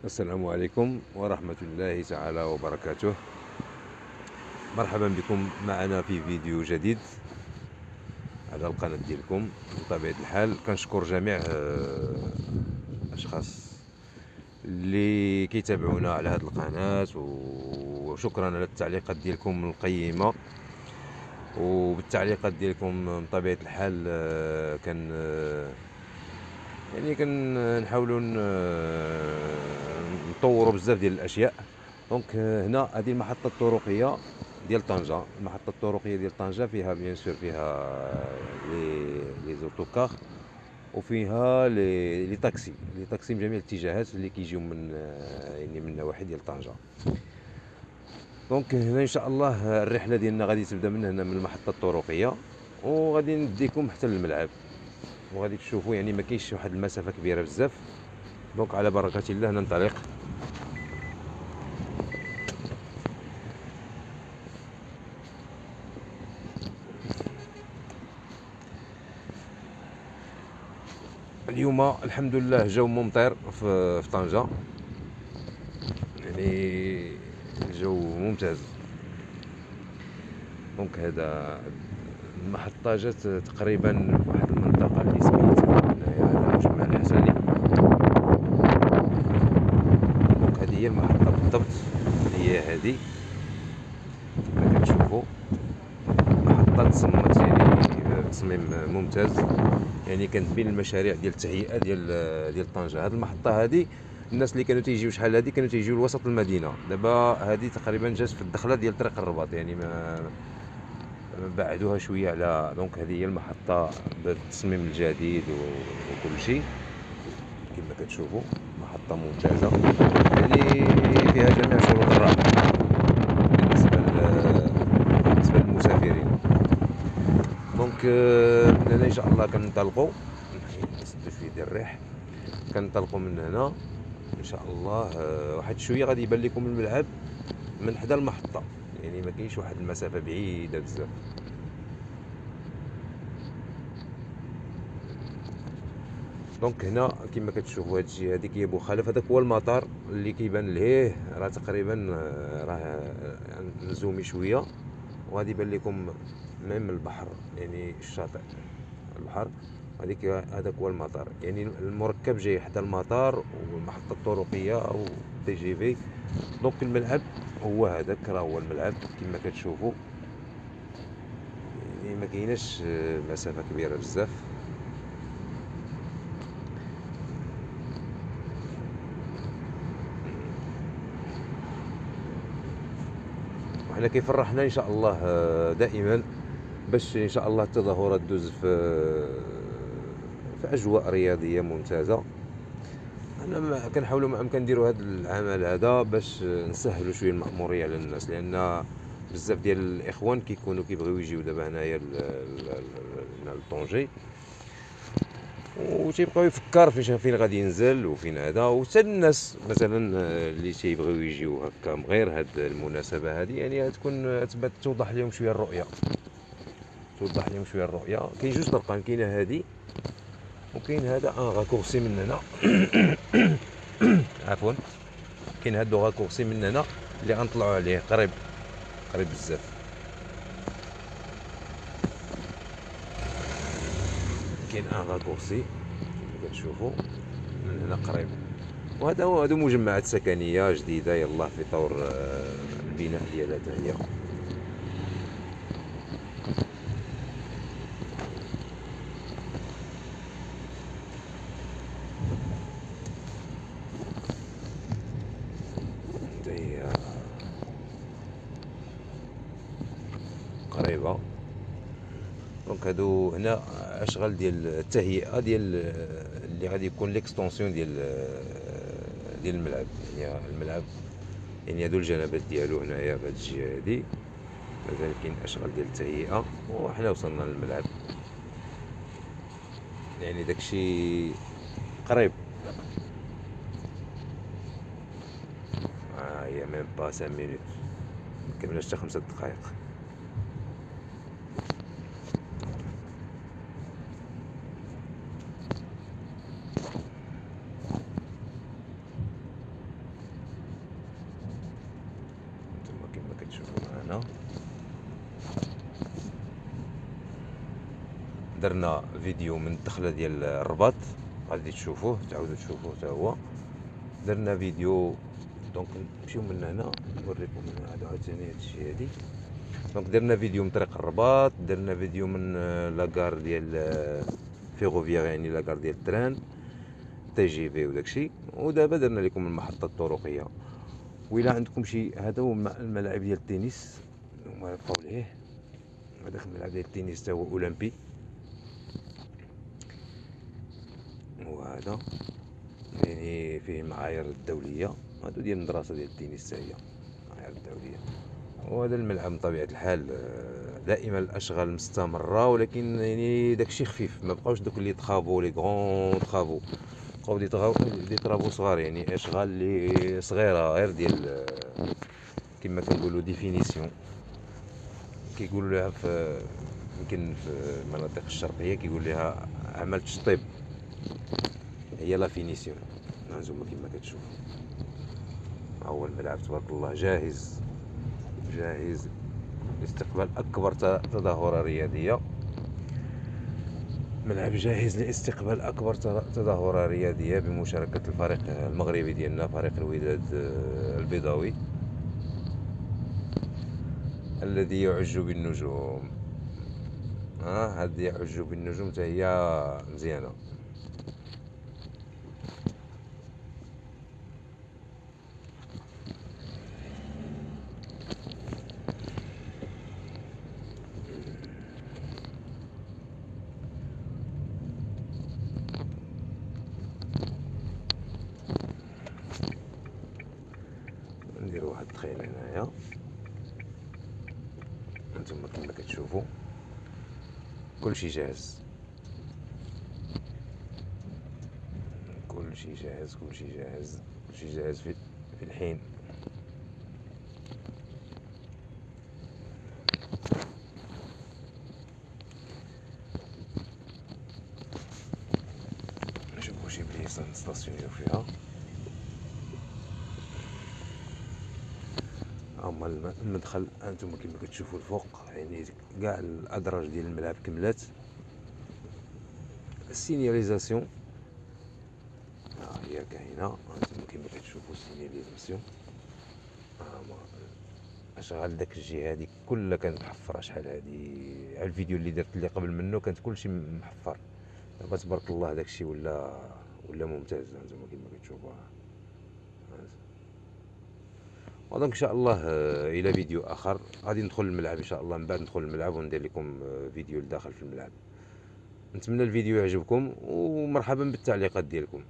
السلام عليكم ورحمة الله تعالى وبركاته. مرحبا بكم معنا في فيديو جديد على القناة ديالكم. بطبيعة الحال كنشكر جميع الأشخاص اللي كيتابعونا على هذه القناة، وشكرا على التعليقات ديالكم القيمة. وبالتعليقات ديالكم بطبيعة الحال كان يعني كنحاولوا نطوروا بزاف ديال الاشياء. دونك هنا هذه المحطه الطرقيه ديال طنجه. المحطه الطرقيه ديال طنجه فيها بيان سور فيها لي زوتوكار، وفيها لي طاكسي من جميع الاتجاهات اللي كيجيو من يعني من النواحي ديال طنجه. دونك هنا ان شاء الله الرحله ديالنا غادي تبدا من هنا من المحطه الطرقيه، وغادي نديكم حتى للملعب، وغادي تشوفوا يعني ما كاينش واحد المسافه كبيره بزاف. دونك على بركه الله ننطلق. اليوم الحمد لله جو ممطر في طنجة، يعني الجو ممتاز. دونك هذا المحطة جات تقريبا في واحد المنطقة اللي سميتها هنايا مجمع الحسني. دونك هذه هي المحطة بالضبط، هي هذه كما كتشوفوا. محطة تصممت يعني تصميم ممتاز، يعني كانت بين المشاريع ديال التهيئة ديال طنجة. هذه المحطة هذه الناس اللي كانوا تيجيو شحال هذه كانوا تيجيو لوسط المدينة. دابا هذه تقريبا جات في الدخلة ديال طريق الرباط، يعني ما بعدوها شوية على. دونك هذه هي المحطة بالتصميم الجديد وكل شيء كما كتشوفوا. محطة ممتازة يعني فيها جميع شروط الراحة بالنسبة للمسافرين. دونك من هنا ان شاء الله كننطلقوا، نسدو شويه ديال الريح. كننطلقوا من هنا ان شاء الله. واحد شويه غادي يبان لكم الملعب من حدا المحطه، يعني ما كاينش واحد المسافه بعيده بزاف. دونك هنا كما كتشوفوا هاد الشيء، هذيك هي بوخالف، هذاك هو المطار اللي كيبان لهيه راه تقريبا راه نزومي شويه، وغادي يبان لكم من البحر، يعني الشاطئ البحر. هذاك هو المطار، يعني المركب جاي حدا المطار والمحطه الطرقيه او تي جي في. دونك الملعب هو هذاك، راه هو الملعب كما كتشوفوا. يعني ما كايناش مسافه كبيره بزاف. وحنا كيفرحنا ان شاء الله دائما باش ان شاء الله التظاهرات دوز في اجواء رياضيه ممتازه. انا كنحاولوا ما امكن نديروا هذا العمل هذا باش نسهلوا شويه المأموريه على الناس، لان بزاف ديال الاخوان كيكونوا كيبغيو يجيو دابا هنايا لطونجي، وتيبقاو يفكر فين غادي ينزل وفين هذا. وحتى الناس مثلا اللي تيبغيو يجيو هكا من غير هاد المناسبه هذه، يعني تكون تبات توضح لهم شويه الرؤيه. كاين جوج طرقان، كاينه هذه وكاين هذا ان راكورسي من هنا. عفوا، كاين هاد لو راكورسي من هنا اللي غنطلعوا عليه قريب بزاف. كاين ان راكورسي كما كتشوفوا من هنا قريب. وهذا هو، هادو مجمعات سكنيه جديده يلاه في طور البناء ديالها حتى هي. حتى هي قريبه. دونك هادو هنا اشغال ديال التهيئه ديال اللي غادي يكون ليكستونسيون ديال الملعب. يعني الملعب، يعني هادو الجنبات ديالو هنايا في هاد الجهه هادي مازال كاين اشغال ديال التهيئه، وحنا وصلنا للملعب. يعني داكشي قريب. هي ميم با 5 مينوت، مكملاش حتى 5 دقائق. هنا درنا فيديو من الدخله ديال الرباط، غادي تشوفوه تعاودوا تشوفوه حتى هو. درنا فيديو دونك نمشيو من هنا نوريكم من هذا عاوتاني هادشي هادي. دونك درنا فيديو من طريق الرباط، درنا فيديو من لاكار ديال فيغوفيير يعني لاكار ديال التران تي جي في وداكشي. ودابا درنا لكم المحطه الطرقيه. وإلا عندكم شي، هذا هو الملعب ديال التنس هما بقاو ليه. هذاك الملعب ديال التنس تا هو اولمبي، وهذا يعني فيه المعايير الدوليه. هادو ديال المدرسه ديال التنس حتى هي المعايير الدوليه. وهذا الملعب بطبيعه الحال دائما الاشغال مستمره، ولكن يعني داكشي خفيف، ما بقاوش دوك اللي تخافوا لي غون تخافوا، بقاو دي طرابو صغار، يعني اشغال اللي صغيره غير ديال كما كنقولوا ديفينيسيون كيقولوا لها في يمكن في المناطق الشرقيه كيقول لها عمل تشطيب، هي لا فينيسيون. هانتوما كما كتشوفوا ها هو الملعب تبارك الله جاهز لاستقبال اكبر تظاهره رياضيه. ملعب جاهز لاستقبال اكبر تظاهره رياضيه بمشاركه الفريق المغربي ديالنا، فريق الوداد البيضاوي الذي يعج بالنجوم. هاد يعج بالنجوم حتى هي مزيانه. ندير واحد التخيل هنايا، انتم كما كتشوفوا كلشي جاهز، كلشي جاهز كلشي جاهز كلشي جاهز في الحين. نشوفوا شي بليصه نستاسيونيو فيها. هما المدخل انتم كما كتشوفوا الفوق، يعني كاع الادراج ديال الملعب كملات. السينياليزاسيون ها هي كاينه، انتم كما كتشوفوا السينياليزاسيون. اشغال داك الجهه هذيك كلها كانت محفره. شحال هادي على الفيديو اللي درت اللي قبل منه كانت كلشي محفر. دابا تبارك الله داكشي ولا ممتاز. انتم كما كتشوفوا ودونك ان شاء الله الى فيديو اخر غادي ندخل الملعب ان شاء الله. من بعد ندخل الملعب وندير لكم فيديو لداخل في الملعب. نتمنى الفيديو يعجبكم ومرحبا بالتعليقات ديالكم.